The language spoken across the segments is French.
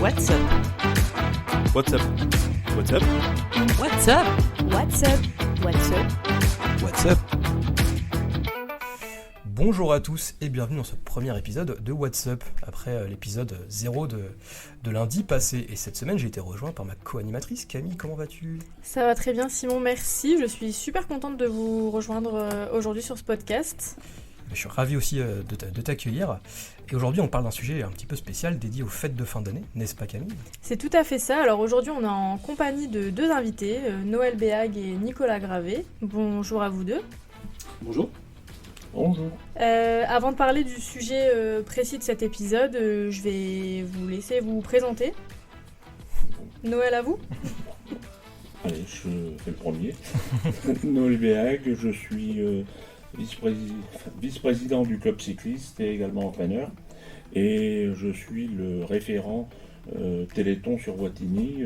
What's up? What's up? What's up? What's up? What's up? What's up? What's up? Bonjour à tous et bienvenue dans ce premier épisode de What's Up, après l'épisode 0 de lundi passé. Et cette semaine, j'ai été rejoint par ma co-animatrice Camille. Comment vas-tu ? Ça va très bien Simon, merci. Je suis super contente de vous rejoindre aujourd'hui sur ce podcast. Je suis ravi aussi de t'accueillir. Et aujourd'hui, on parle d'un sujet un petit peu spécial dédié aux fêtes de fin d'année, n'est-ce pas Camille ? C'est tout à fait ça. Alors aujourd'hui, on est en compagnie de deux invités, Noël Béag et Nicolas Gravé. Bonjour à vous deux. Bonjour. Bonjour. Avant de parler du sujet précis de cet épisode, je vais vous laisser vous présenter. Noël, à vous. Allez, je fais le premier. Noël Béag, je suis vice-président du club cycliste et également entraîneur. Et je suis le référent Téléthon sur Wattignies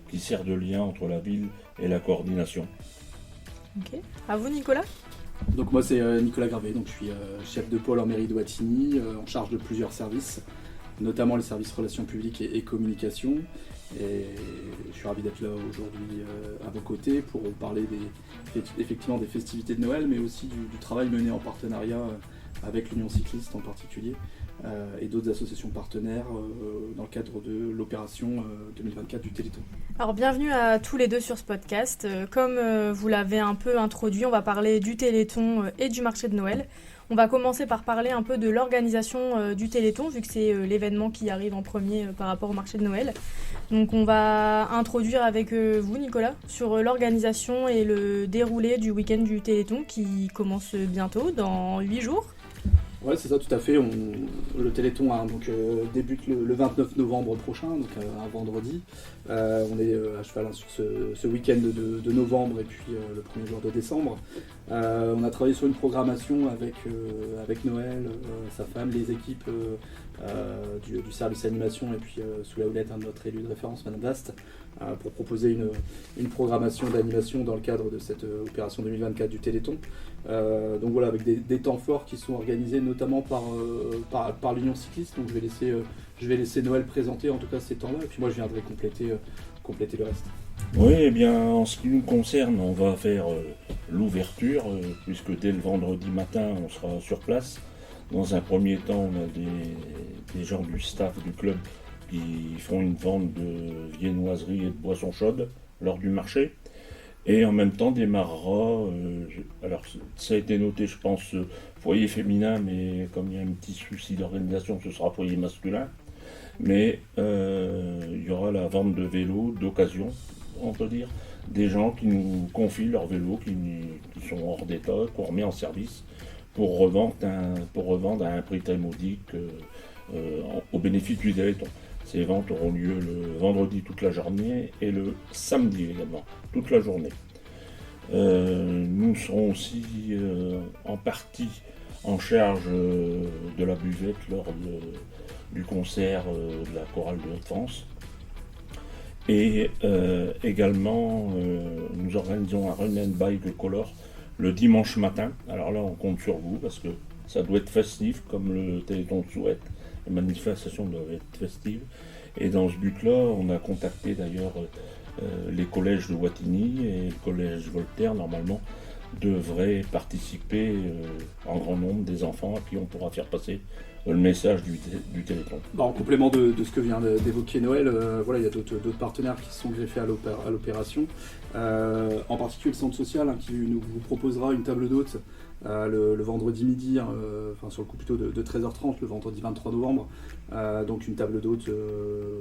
qui sert de lien entre la ville et la coordination. Ok. À vous Nicolas. Donc moi c'est Nicolas Gravé, donc je suis chef de pôle en mairie de Wattignies, en charge de plusieurs services, notamment les services relations publiques et communication. Et je suis ravi d'être là aujourd'hui à vos côtés pour parler effectivement des festivités de Noël, mais aussi du travail mené en partenariat avec l'Union cycliste en particulier et d'autres associations partenaires dans le cadre de l'opération 2024 du Téléthon. Alors bienvenue à tous les deux sur ce podcast. Comme vous l'avez un peu introduit, on va parler du Téléthon et du marché de Noël. On va commencer par parler un peu de l'organisation du Téléthon, vu que c'est l'événement qui arrive en premier par rapport au marché de Noël. Donc on va introduire avec vous, Nicolas, sur l'organisation et le déroulé du week-end du Téléthon qui commence bientôt, dans 8 jours. Ouais, c'est ça, tout à fait. Le Téléthon débute le 29 novembre prochain, donc un vendredi. On est à cheval sur ce week-end de novembre et puis le premier jour de décembre. On a travaillé sur une programmation avec Noël, sa femme, les équipes du service animation et puis sous la houlette de notre élu de référence, Madame Dast, pour proposer une programmation d'animation dans le cadre de cette opération 2024 du Téléthon. Donc voilà, avec des temps forts qui sont organisés notamment par l'Union cycliste. Donc je vais laisser Noël présenter en tout cas ces temps-là et puis moi je viendrai compléter le reste. Oui, eh bien en ce qui nous concerne, on va faire l'ouverture, puisque dès le vendredi matin on sera sur place. Dans un premier temps, on a des gens du staff du club qui font une vente de viennoiseries et de boissons chaudes lors du marché. Et en même temps démarrera, alors ça a été noté je pense foyer féminin, mais comme il y a un petit souci d'organisation, ce sera foyer masculin. Mais il y aura la vente de vélos d'occasion, on peut dire, des gens qui nous confient leurs vélos qui sont hors d'état, qu'on remet en service pour revendre à un prix très modique au bénéfice du Téléthon. Ces ventes auront lieu le vendredi toute la journée et le samedi également, toute la journée. Nous serons aussi en partie en charge de la buvette lors du concert de la chorale de Haute-France. Et également, nous organisons un run and bike color le dimanche matin. Alors là, on compte sur vous parce que ça doit être festif comme le Téléthon le souhaite. Les manifestations doivent être festives. Et dans ce but-là, on a contacté d'ailleurs les collèges de Wattignies et le collège Voltaire, normalement, devraient participer en grand nombre des enfants à qui on pourra faire passer le message du Téléthon. En complément de ce que vient d'évoquer Noël, il y a d'autres partenaires qui se sont greffés à l'opération. En particulier le centre social qui vous proposera une table d'hôtes le vendredi midi, sur le coup plutôt de 13h30, le vendredi 23 novembre. Donc une table d'hôtes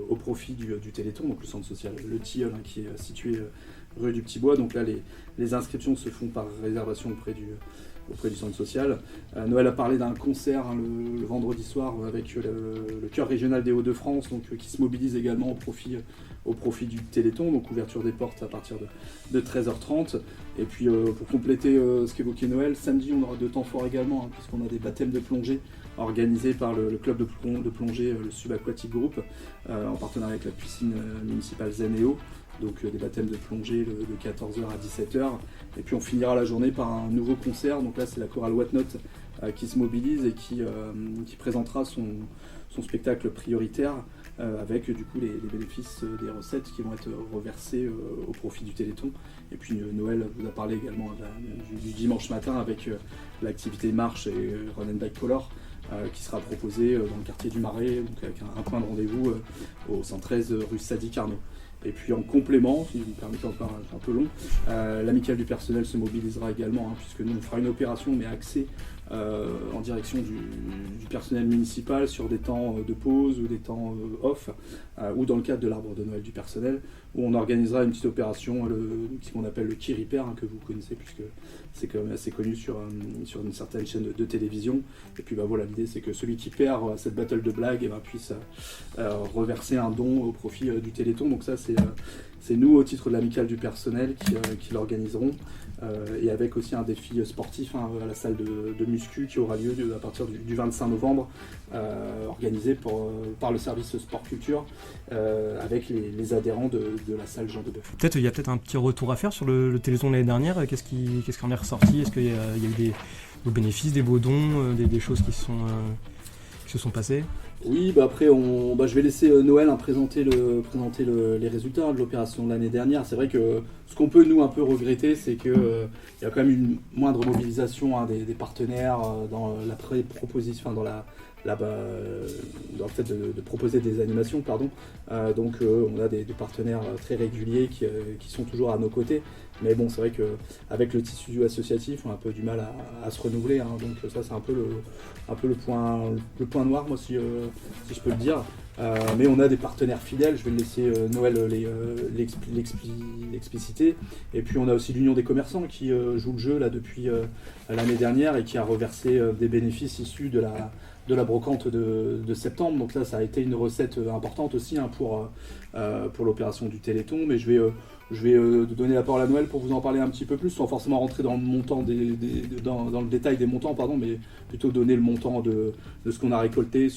au profit du Téléthon, donc le centre social Le Tilleul qui est situé rue du Petit Bois. Donc là les inscriptions se font par réservation auprès du centre social. Noël a parlé d'un concert le vendredi soir avec le chœur régional des Hauts-de-France, qui se mobilise également au profit du Téléthon, donc ouverture des portes à partir de 13h30. Et puis pour compléter ce qu'évoquait Noël, samedi on aura 2 temps forts également, puisqu'on a des baptêmes de plongée organisés par le club de plongée, le Subaquatic Group, en partenariat avec la piscine municipale Zanéo. Donc des baptêmes de plongée de 14h à 17h. Et puis on finira la journée par un nouveau concert. Donc là c'est la chorale Whatnot qui se mobilise et qui présentera son spectacle prioritaire avec du coup les bénéfices des recettes qui vont être reversés au profit du Téléthon. Et puis Noël vous a parlé également du dimanche matin avec l'activité marche et Run and Bike Color qui sera proposée dans le quartier du Marais, donc avec un point de rendez-vous au 113 rue Sadi Carnot. Et puis en complément, si vous me permettez encore un peu long, l'amicale du personnel se mobilisera également, puisque nous on fera une opération mais axée en direction du personnel municipal sur des temps de pause ou des temps off, ou dans le cadre de l'arbre de Noël du personnel, où on organisera une petite opération, ce qu'on appelle le Key Repair, que vous connaissez puisque c'est quand même assez connu sur une certaine chaîne de télévision. Et puis voilà, l'idée c'est que celui qui perd cette battle de blagues puisse reverser un don au profit du Téléthon. Donc ça c'est nous au titre de l'amicale du personnel qui l'organiserons. Et avec aussi un défi sportif à la salle de muscu qui aura lieu à partir du 25 novembre, organisé par le service sport culture avec les adhérents de la salle Jean Debeuf. Il y a peut-être un petit retour à faire sur le Téléthon de l'année dernière. Qu'est-ce qui en est ressorti? Est-ce qu'il y a eu des beaux bénéfices, des beaux dons, des choses qui se sont passées? Oui, après, je vais laisser Noël présenter les résultats de l'opération de l'année dernière. C'est vrai que ce qu'on peut nous un peu regretter, c'est qu'il y a quand même une moindre mobilisation des partenaires dans la proposition, dans le fait de proposer des animations, pardon. Donc on a des partenaires très réguliers qui sont toujours à nos côtés. Mais bon, c'est vrai qu'avec le tissu associatif, on a un peu du mal à se renouveler. Donc ça, c'est un peu le point noir, moi, si je peux le dire. Mais on a des partenaires fidèles, je vais laisser Noël l'expliciter. Et puis on a aussi l'Union des commerçants qui joue le jeu là depuis l'année dernière et qui a reversé des bénéfices issus de la brocante de septembre. Donc là, ça a été une recette importante aussi pour l'opération du Téléthon. Mais je vais donner la parole à Noël pour vous en parler un petit peu plus, sans forcément rentrer dans le montant dans le détail des montants, mais plutôt donner le montant de ce qu'on a récolté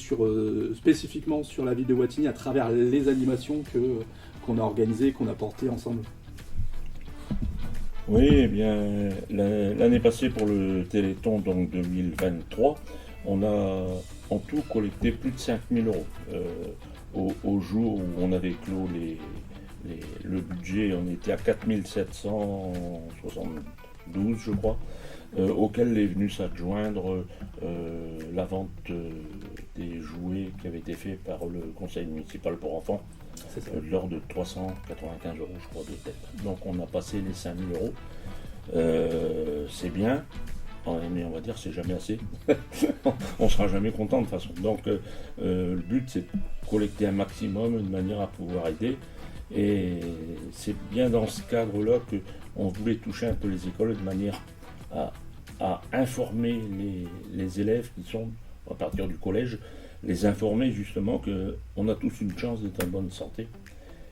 spécifiquement sur la ville de Wattignies à travers les animations qu'on a organisées, qu'on a portées ensemble. Oui, eh bien, l'année passée pour le Téléthon donc 2023, on a en tout collecté plus de 5 000 €. Au jour où on avait clos le budget, on était à 4 772, je crois, auquel est venu s'adjoindre la vente des jouets qui avait été fait par le conseil municipal pour enfants, de l'ordre de 395 €, je crois, de tête. Donc on a passé les 5 000 €. C'est bien, mais on va dire c'est jamais assez. On sera jamais content de toute façon. Donc le but c'est de collecter un maximum de manière à pouvoir aider. Et c'est bien dans ce cadre-là qu'on voulait toucher un peu les écoles de manière à informer les élèves qui sont à partir du collège, les informer justement qu'on a tous une chance d'être en bonne santé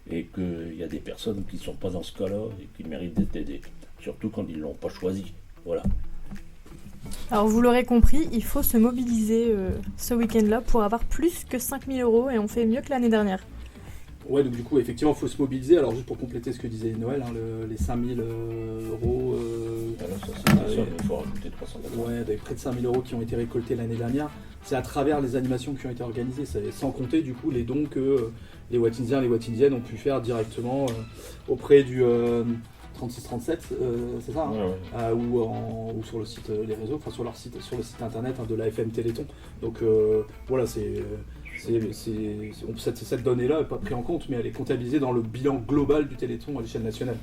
et qu'il y a des personnes qui ne sont pas dans ce cas-là et qui méritent d'être aidées, surtout quand ils ne l'ont pas choisi. Voilà. Alors vous l'aurez compris, il faut se mobiliser ce week-end-là pour avoir plus que 5 000 € et on fait mieux que l'année dernière. Ouais, donc du coup, effectivement, il faut se mobiliser. Alors, juste pour compléter ce que disait Noël, les 5 000 €. Il faut rajouter 300 €. Ouais, avec près de 5 000 € qui ont été récoltés l'année dernière. C'est à travers les animations qui ont été organisées, sans compter du coup les dons que les Wattiniens et les Wattiniennes ont pu faire directement auprès du 3637, c'est ça, ouais. Ou sur le site, les réseaux, enfin sur le site internet de l'AFM Téléthon. Donc voilà, cette donnée-là n'est pas prise en compte, mais elle est comptabilisée dans le bilan global du Téléthon à l'échelle nationale.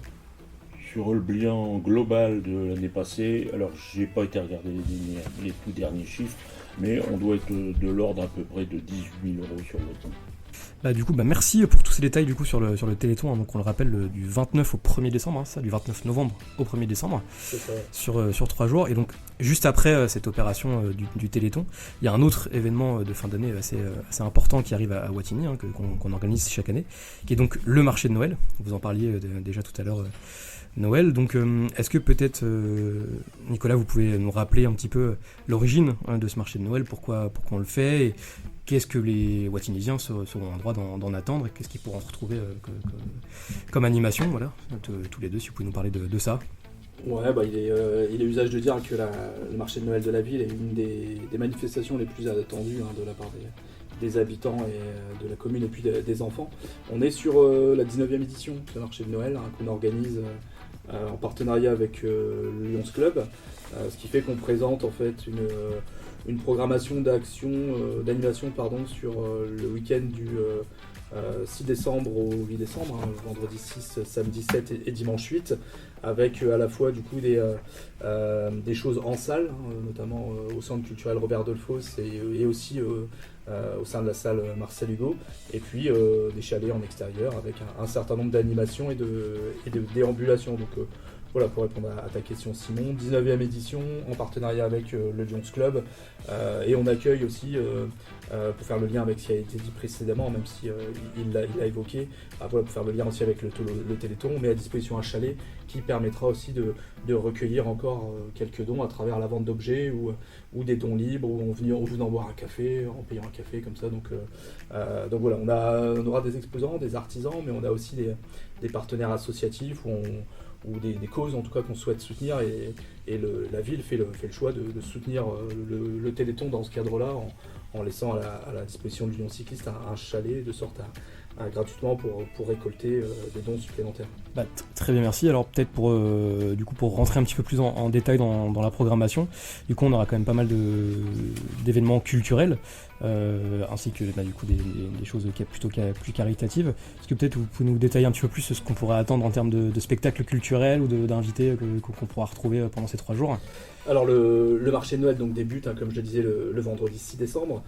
Sur le bilan global de l'année passée, alors j'ai pas été regarder les tout derniers chiffres, mais on doit être de l'ordre à peu près de 18 000 € sur le temps. Du coup, merci pour tous ces détails du coup sur le Téléthon. Donc on le rappelle, du 29 au 1er décembre, du 29 novembre au 1er décembre, sur 3 jours. Et donc juste après cette opération du Téléthon, il y a un autre événement de fin d'année assez important qui arrive à Wattignies, qu'on organise chaque année, qui est donc le marché de Noël. Vous en parliez déjà tout à l'heure, Noël. Donc est-ce que peut-être, Nicolas, vous pouvez nous rappeler un petit peu l'origine de ce marché de Noël, pourquoi on le fait, et qu'est-ce que les Wattignisiens seront en droit d'en attendre, et qu'est-ce qu'ils pourront retrouver comme animation, voilà. Tous les deux, si vous pouvez nous parler de ça. Ouais, il est usage de dire que le marché de Noël de la ville est une des manifestations les plus attendues de la part des habitants et de la commune et puis des enfants. On est sur la 19e édition de marché de Noël qu'on organise en partenariat avec le Lions Club, ce qui fait qu'on présente en fait une programmation d'animation sur le week-end du 6 décembre au 8 décembre, vendredi 6, samedi 7 et dimanche 8, avec à la fois du coup des choses en salle, notamment au centre culturel Robert Dolphos et aussi au sein de la salle Marcel Hugo, et puis des chalets en extérieur avec un certain nombre d'animations et de déambulations. Donc voilà, pour répondre à ta question Simon, 19e édition en partenariat avec le Lions Club, et on accueille aussi, pour faire le lien avec ce qui a été dit précédemment, même si il l'a évoqué, pour faire le lien aussi avec le Téléthon, on met à disposition un chalet qui permettra aussi de recueillir encore quelques dons à travers la vente d'objets ou des dons libres, ou on venant boire un café, en payant un café comme ça. Donc voilà, on aura des exposants, des artisans, mais on a aussi des partenaires associatifs ou des causes en tout cas qu'on souhaite soutenir, et la ville fait le choix de soutenir le Téléthon dans ce cadre-là en laissant à la disposition du Lion cycliste un chalet de sorte à gratuitement pour récolter des dons supplémentaires. Très bien, merci. Alors peut-être pour rentrer un petit peu plus en détail dans la programmation, du coup on aura quand même pas mal d'événements culturels, ainsi que du coup des choses plutôt plus caritatives. Est-ce que peut-être vous pouvez nous détailler un petit peu plus ce qu'on pourrait attendre en termes de spectacles culturels ou d'invités qu'on pourra retrouver pendant ces 3 jours? Alors le marché de Noël donc débute, comme je le disais, le vendredi 6 décembre,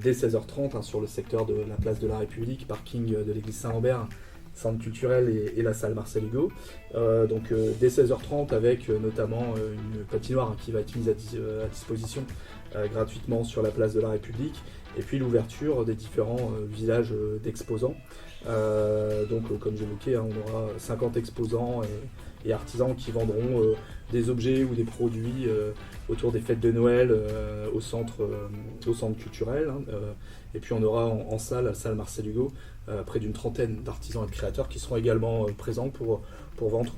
dès 16h30 sur le secteur de la place de la République, parking de l'église Saint-Lambert, centre culturel et la salle Marcel Hugo. Donc dès 16h30 avec notamment une patinoire qui va être mise à disposition gratuitement sur la place de la République, et puis l'ouverture des différents villages d'exposants. Donc comme j'évoquais, on aura 50 exposants et artisans qui vendront des objets ou des produits autour des fêtes de Noël au centre culturel. Et puis on aura en salle, la salle Marcel Hugo, près d'une trentaine d'artisans et de créateurs qui seront également présents pour vendre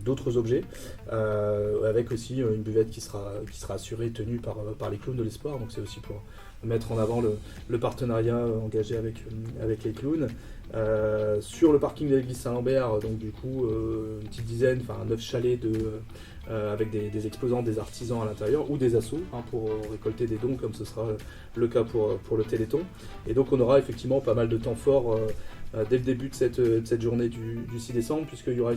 d'autres objets, avec aussi une buvette qui sera assurée et tenue par les clowns de l'espoir. Donc c'est aussi pour mettre en avant le partenariat engagé avec les clowns. Sur le parking de l'église Saint-Lambert, donc du coup une petite dizaine, 9 chalets avec des exposants, des artisans à l'intérieur ou des assos pour récolter des dons, comme ce sera le cas pour le Téléthon. Et donc on aura effectivement pas mal de temps fort dès le début de cette journée du 6 décembre, puisqu'il y aura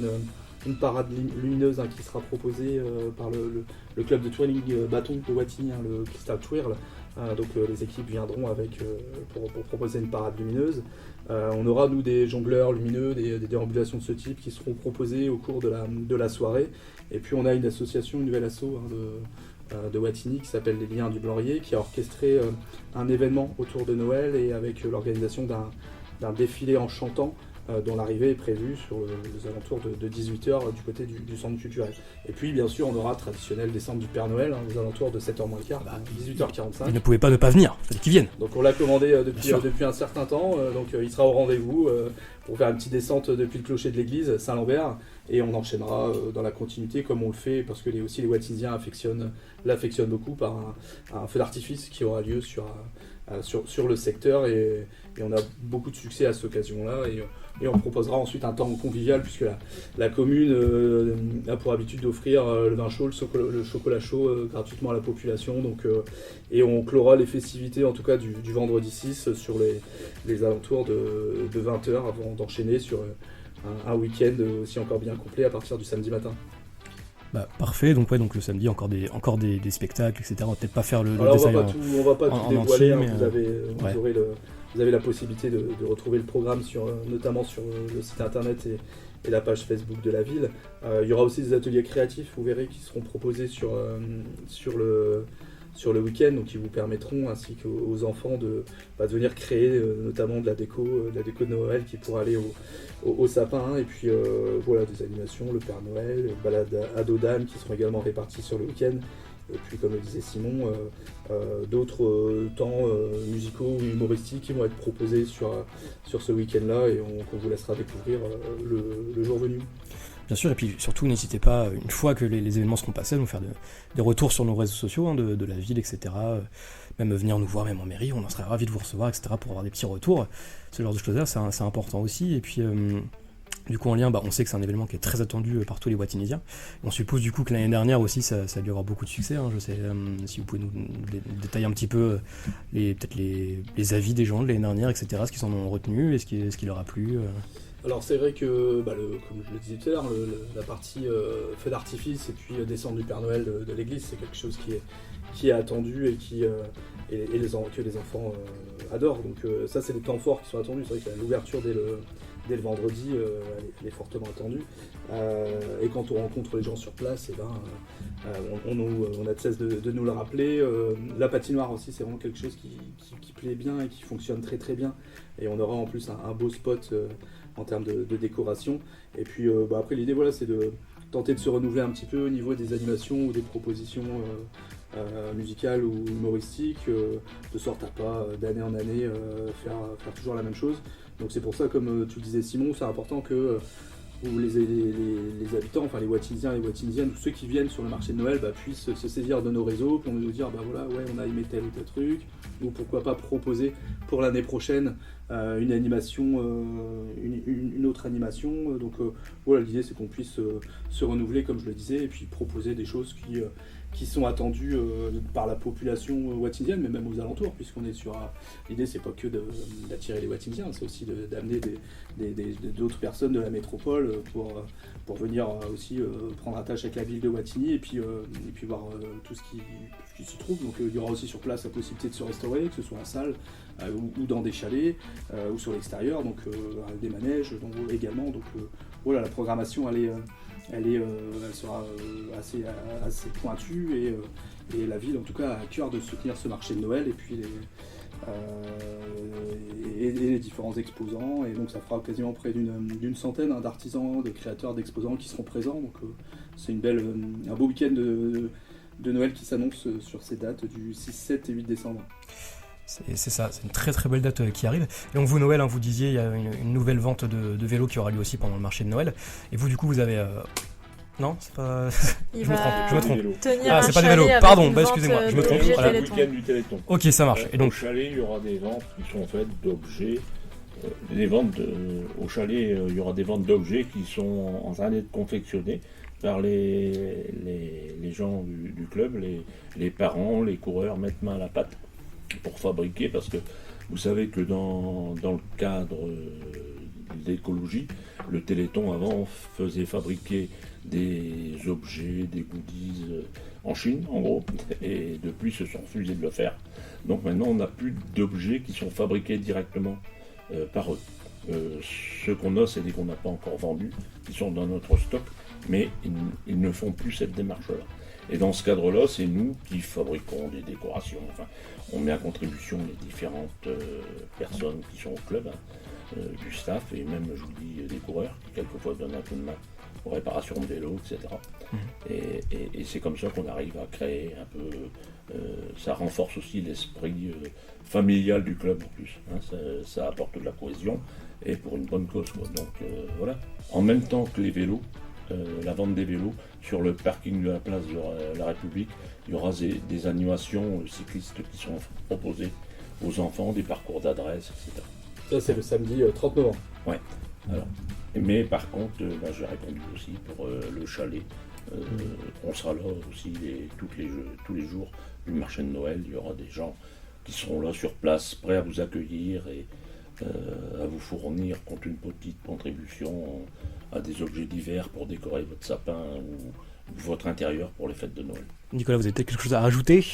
une parade lumineuse qui sera proposée par le club de twirling bâton de Wattignies, le Crystal Twirl. Donc les équipes viendront pour proposer une parade lumineuse. On aura nous des jongleurs lumineux, des déambulations de ce type qui seront proposées au cours de la soirée. Et puis on a une nouvelle asso de Wattignies qui s'appelle les Liens du Blanrier, qui a orchestré un événement autour de Noël et avec l'organisation d'un défilé en chantant, dont l'arrivée est prévue sur les alentours de 18h du côté du centre culturel. Et puis bien sûr on aura traditionnel descente du Père Noël aux alentours de 7h moins le quart, 18h45. Il ne pouvait pas ne pas venir, il fallait qu'il vienne. Donc on l'a commandé depuis un certain temps, donc il sera au rendez-vous pour faire une petite descente depuis le clocher de l'église Saint-Lambert, et on enchaînera dans la continuité comme on le fait, parce que aussi les Wattisiens l'affectionnent beaucoup, par un feu d'artifice qui aura lieu sur le secteur, et on a beaucoup de succès à cette occasion-là, et on proposera ensuite un temps convivial, puisque la commune a pour habitude d'offrir le vin chaud, le chocolat chaud gratuitement à la population, donc, et on clora les festivités en tout cas du vendredi 6 sur les alentours de 20h, avant d'enchaîner sur un week-end aussi encore bien complet à partir du samedi matin. Parfait, donc le samedi encore des spectacles, etc. On va peut-être pas faire le Alors détail on va pas tout dévoiler, entier, mais vous avez la possibilité de retrouver le programme notamment sur le site internet et la page Facebook de la ville. Il y aura aussi des ateliers créatifs, vous verrez, qui seront proposés sur le week-end, donc qui vous permettront, ainsi qu'aux enfants, de venir créer notamment de la déco de Noël qui pourra aller au sapin, et puis des animations, le Père Noël, balades à dos d'âne qui seront également réparties sur le week-end, et puis comme le disait Simon, d'autres temps musicaux ou humoristiques qui vont être proposés sur ce week-end-là, et qu'on vous laissera découvrir le jour venu. Bien sûr, et puis surtout n'hésitez pas, une fois que les événements seront passés, à nous faire des retours sur nos réseaux sociaux hein, de la ville, etc. Même venir nous voir, même en mairie, on en serait ravis de vous recevoir, etc. pour avoir des petits retours. Ce genre de choses-là, c'est important aussi. Et puis, du coup, en lien, on sait que c'est un événement qui est très attendu par tous les Watinisiens. On suppose du coup que l'année dernière aussi, ça a dû avoir beaucoup de succès. Hein. Je sais, si vous pouvez nous détailler un petit peu peut-être les avis des gens de l'année dernière, etc. Ce qu'ils en ont retenu, et ce qui leur a plu. Alors c'est vrai que, comme je le disais tout à l'heure, la partie feu d'artifice et puis descente du Père Noël de l'église, c'est quelque chose qui est attendu et que les enfants adorent. Donc ça, c'est des temps forts qui sont attendus. C'est vrai que l'ouverture dès le vendredi, elle est fortement attendue. Et quand on rencontre les gens sur place, on a de cesse de nous le rappeler. La patinoire aussi, c'est vraiment quelque chose qui plaît bien et qui fonctionne très très bien. Et on aura en plus un beau spot en termes de décoration. Et puis après, l'idée, c'est de tenter de se renouveler un petit peu au niveau des animations ou des propositions musicales ou humoristiques, de sorte à pas d'année en année faire toujours la même chose. Donc c'est pour ça, comme tu le disais Simon, c'est important que les habitants, enfin les Watinisiens et les Watinisiennes, tous ceux qui viennent sur le marché de Noël puissent se saisir de nos réseaux pour nous dire on a aimé tel ou tel truc, ou pourquoi pas proposer pour l'année prochaine une animation, une autre animation. Donc l'idée c'est qu'on puisse se renouveler comme je le disais et puis proposer des choses qui sont attendues par la population watinisienne, mais même aux alentours, puisqu'on est sur... L'idée, c'est pas que d'attirer les Watinisiens, c'est aussi d'amener d'autres personnes de la métropole pour venir aussi prendre attache avec la ville de Wattignies et puis voir tout ce qui s'y trouve. Donc il y aura aussi sur place la possibilité de se restaurer, que ce soit en salle ou dans des chalets ou sur l'extérieur, donc des manèges également. Donc la programmation, elle sera assez pointue et la ville en tout cas a à cœur de soutenir ce marché de Noël et puis les différents exposants, et donc ça fera quasiment près d'une centaine d'artisans, de créateurs, d'exposants qui seront présents. Donc c'est un beau week-end de Noël qui s'annonce sur ces dates du 6, 7 et 8 décembre. C'est ça, c'est une très très belle date qui arrive. Et donc vous, Noël, vous disiez, il y a une nouvelle vente de vélos qui aura lieu aussi pendant le marché de Noël. Et vous, du coup, vous avez... Non, c'est pas... je me trompe. C'est pas des vélos, pardon, excusez-moi, je me trompe. Voilà. Le week-end du Téléthon. Ok, ça marche. Et donc... Au chalet, il y aura des ventes qui sont faites d'objets. Au chalet, il y aura des ventes d'objets qui sont en train d'être confectionnés par les gens du club, les parents, les coureurs mettent main à la pâte pour fabriquer, parce que vous savez que dans le cadre d'écologie, le Téléthon avant faisait fabriquer des objets, des goodies en Chine en gros, et depuis ils se sont refusés de le faire. Donc maintenant on n'a plus d'objets qui sont fabriqués directement par eux. Ceux qu'on a, c'est des qu'on n'a pas encore vendus, qui sont dans notre stock, mais ils ne font plus cette démarche-là. Et dans ce cadre-là, c'est nous qui fabriquons des décorations. Enfin, on met à contribution les différentes personnes qui sont au club, du staff, et même, je vous dis, des coureurs qui quelquefois donnent un coup de main aux réparations de vélos, etc. Et c'est comme ça qu'on arrive à créer un peu... ça renforce aussi l'esprit familial du club en plus. Ça apporte de la cohésion, et pour une bonne cause, quoi. Donc voilà. En même temps que les vélos, la vente des vélos, sur le parking de la place de la République, il y aura des animations cyclistes qui sont proposées aux enfants, des parcours d'adresse, etc. Ça, c'est le samedi 30 novembre. Ouais. Alors, mais par contre, j'ai répondu aussi pour le chalet. On sera là aussi tous les jours du marché de Noël. Il y aura des gens qui seront là sur place, prêts à vous accueillir et à vous fournir contre une petite contribution à des objets divers pour décorer votre sapin ou votre intérieur pour les fêtes de Noël. Nicolas, vous avez peut-être quelque chose à rajouter ?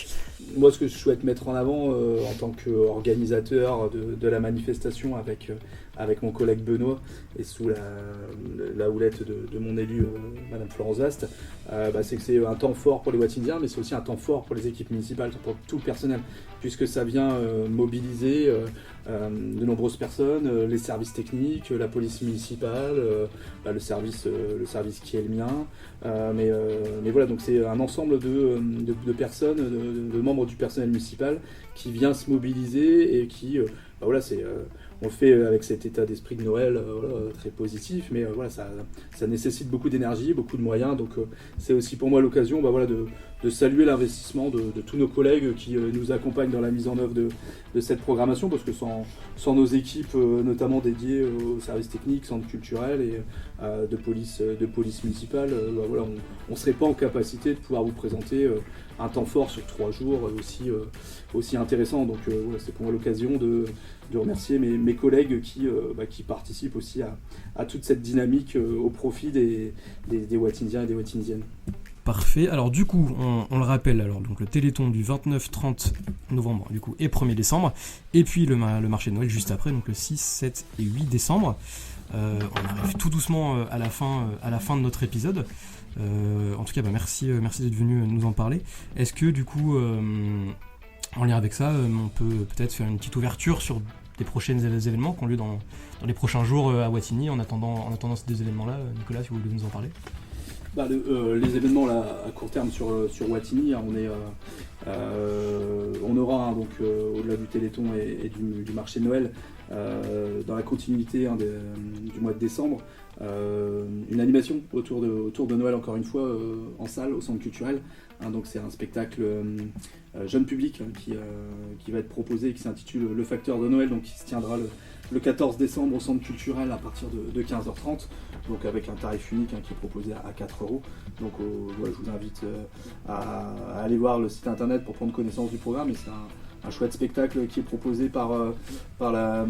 Moi, ce que je souhaite mettre en avant en tant qu'organisateur de la manifestation avec mon collègue Benoît et sous la houlette de mon élu, Madame Florence Vast, c'est que c'est un temps fort pour les Watinisiens, mais c'est aussi un temps fort pour les équipes municipales, pour tout le personnel, puisque ça vient mobiliser de nombreuses personnes, les services techniques, la police municipale, le service qui est le mien, mais voilà, donc c'est un ensemble de de personnes, de membres du personnel municipal qui vient se mobiliser et qui, voilà, on le fait avec cet état d'esprit de Noël voilà, très positif, mais voilà, ça nécessite beaucoup d'énergie, beaucoup de moyens, donc c'est aussi pour moi l'occasion voilà, de saluer l'investissement de tous nos collègues qui nous accompagnent dans la mise en œuvre de cette programmation, parce que sans nos équipes, notamment dédiées aux services techniques, centres culturels et de police municipale, voilà, on ne serait pas en capacité de pouvoir vous présenter un temps fort sur 3 jours aussi intéressant. Donc voilà, c'est pour moi l'occasion de remercier mes collègues qui participent aussi à toute cette dynamique au profit des Watindiens et des Watindiennes. Parfait. Alors du coup, on le rappelle, alors donc le Téléthon du 29-30 novembre du coup et 1er décembre, et puis le marché de Noël juste après, donc le 6, 7 et 8 décembre. On arrive tout doucement à la fin de notre épisode. En tout cas, merci d'être venu nous en parler. Est-ce que du coup, en lien avec ça, on peut peut-être faire une petite ouverture sur des prochains événements qui ont lieu dans les prochains jours à Wattignies en attendant ces 2 événements-là. Nicolas, si vous voulez nous en parler. Les événements là, à court terme sur Wattignies, on aura donc au-delà du Téléthon et du marché de Noël, dans la continuité du mois de décembre, une animation autour de Noël, encore une fois, en salle, au centre culturel. Donc c'est un spectacle jeune public qui va être proposé, qui s'intitule Le Facteur de Noël, donc qui se tiendra le 14 décembre au centre culturel à partir de 15h30, donc avec un tarif unique qui est proposé à 4 €. Donc je vous invite à aller voir le site internet pour prendre connaissance du programme. Et c'est un chouette spectacle qui est proposé par la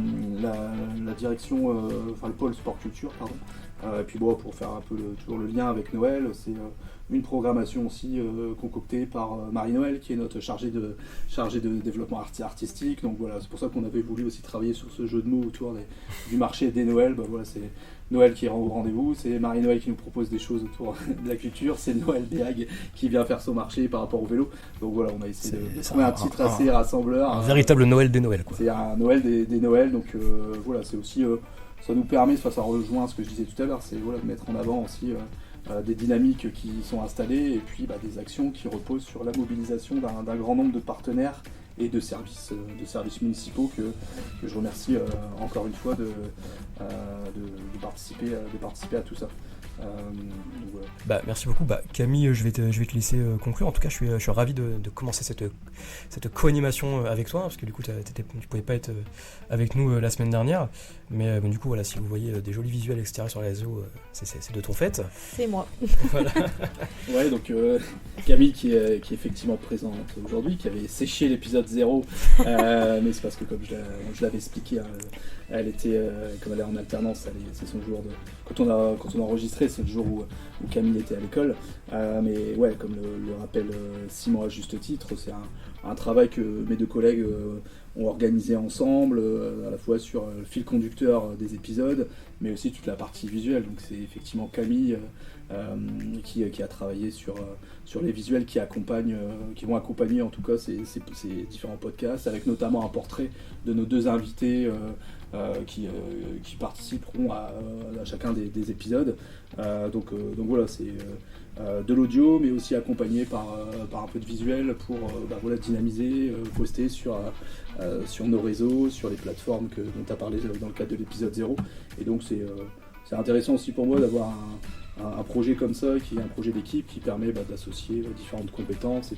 direction, le pôle sport culture, pardon. Et puis pour faire un peu toujours le lien avec Noël, c'est une programmation aussi concoctée par Marie-Noël, qui est notre chargée de développement artistique. Donc voilà, c'est pour ça qu'on avait voulu aussi travailler sur ce jeu de mots autour du marché des Noël. Voilà, c'est Noël qui est au rendez-vous, c'est Marie-Noël qui nous propose des choses autour de la culture, c'est Noël Béag qui vient faire son marché par rapport au vélo. Donc voilà, on a essayé de trouver un titre assez rassembleur. Un véritable Noël des Noëls, quoi. C'est un Noël des Noëls, donc voilà, c'est aussi... ça nous permet, ça rejoint ce que je disais tout à l'heure, c'est voilà, de mettre en avant aussi des dynamiques qui sont installées et puis des actions qui reposent sur la mobilisation d'un grand nombre de partenaires et de services municipaux que je remercie encore une fois de participer à tout ça. Donc voilà. Merci beaucoup. Camille, je vais te laisser conclure. En tout cas, je suis ravi de commencer cette co-animation avec toi, parce que du coup, tu pouvais pas être avec nous la semaine dernière. Mais du coup, voilà, si vous voyez des jolis visuels extérieurs sur les réseaux, c'est de ton fait. C'est moi. Voilà. Ouais, donc Camille qui est effectivement présente aujourd'hui, qui avait séché l'épisode 0, mais c'est parce que comme je l'avais expliqué, elle était, comme elle est en alternance, c'est son jour de... Quand on a enregistré, c'est le jour où Camille était à l'école. Mais ouais, comme le rappelle Simon à juste titre, c'est un travail que mes 2 collègues ont organisé ensemble, à la fois sur le fil conducteur des épisodes, mais aussi toute la partie visuelle. Donc c'est effectivement Camille qui a travaillé sur les visuels qui vont accompagner en tout cas ces différents podcasts, avec notamment un portrait de nos 2 invités qui participeront à chacun des épisodes. Donc voilà, c'est de l'audio, mais aussi accompagné par un peu de visuel pour dynamiser, poster sur nos réseaux, sur les plateformes dont tu as parlé dans le cadre de l'épisode 0. Et donc c'est intéressant aussi pour moi d'avoir un projet comme ça, qui est un projet d'équipe qui permet d'associer différentes compétences et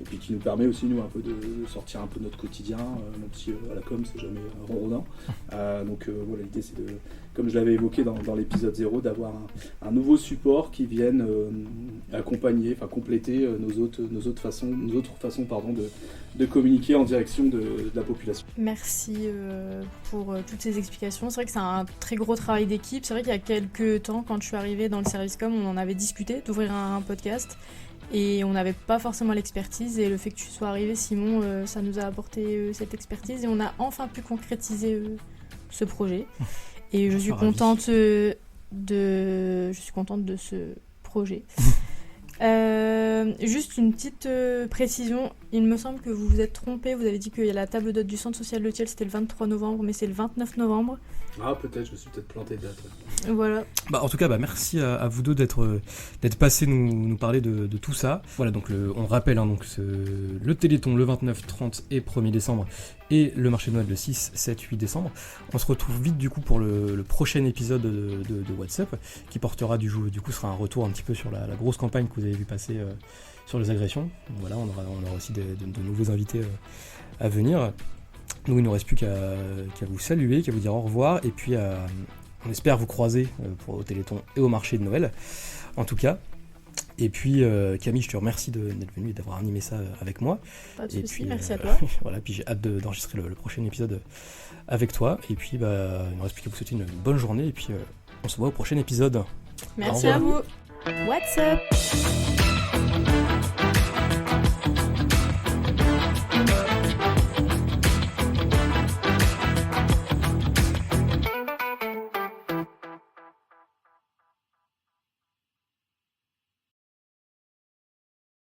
puis qui nous permet aussi nous un peu de sortir un peu de notre quotidien, même si à la com c'est jamais ronronnant. Donc voilà, l'idée c'est comme je l'avais évoqué dans l'épisode 0, d'avoir un nouveau support qui vienne accompagner, compléter nos autres façons de communiquer en direction de la population. Merci pour toutes ces explications. C'est vrai que c'est un très gros travail d'équipe. C'est vrai qu'il y a quelques temps, quand je suis arrivée dans le service com, on en avait discuté d'ouvrir un podcast et on n'avait pas forcément l'expertise, et le fait que tu sois arrivé, Simon, ça nous a apporté cette expertise et on a enfin pu concrétiser ce projet. Et je suis contente de ce projet. Juste une petite précision, il me semble que vous vous êtes trompé, vous avez dit qu'il y a la table d'hôte du centre social de Thiel, c'était le 23 novembre, mais c'est le 29 novembre. Ah, peut-être, je me suis peut-être planté de date. Voilà. En tout cas, merci à vous deux d'être passés nous parler de tout ça. Voilà, donc on rappelle donc le Téléthon le 29, 30 et 1er décembre et le marché de Noël le 6, 7, 8 décembre. On se retrouve vite du coup pour le prochain épisode de WhatsApp qui portera du coup sera un retour un petit peu sur la grosse campagne que vous avez vu passer sur les agressions. Donc voilà, on aura aussi de nouveaux invités à venir. Nous, il ne nous reste plus qu'à vous saluer, qu'à vous dire au revoir, et puis on espère vous croiser au Téléthon et au marché de Noël, en tout cas. Et puis Camille, je te remercie d'être venue et d'avoir animé ça avec moi. Pas de et soucis, puis, merci à toi. Voilà, puis j'ai hâte d'enregistrer le prochain épisode avec toi. Et puis il ne reste plus qu'à vous souhaiter une bonne journée, et puis on se voit au prochain épisode. Merci à vous. What's up?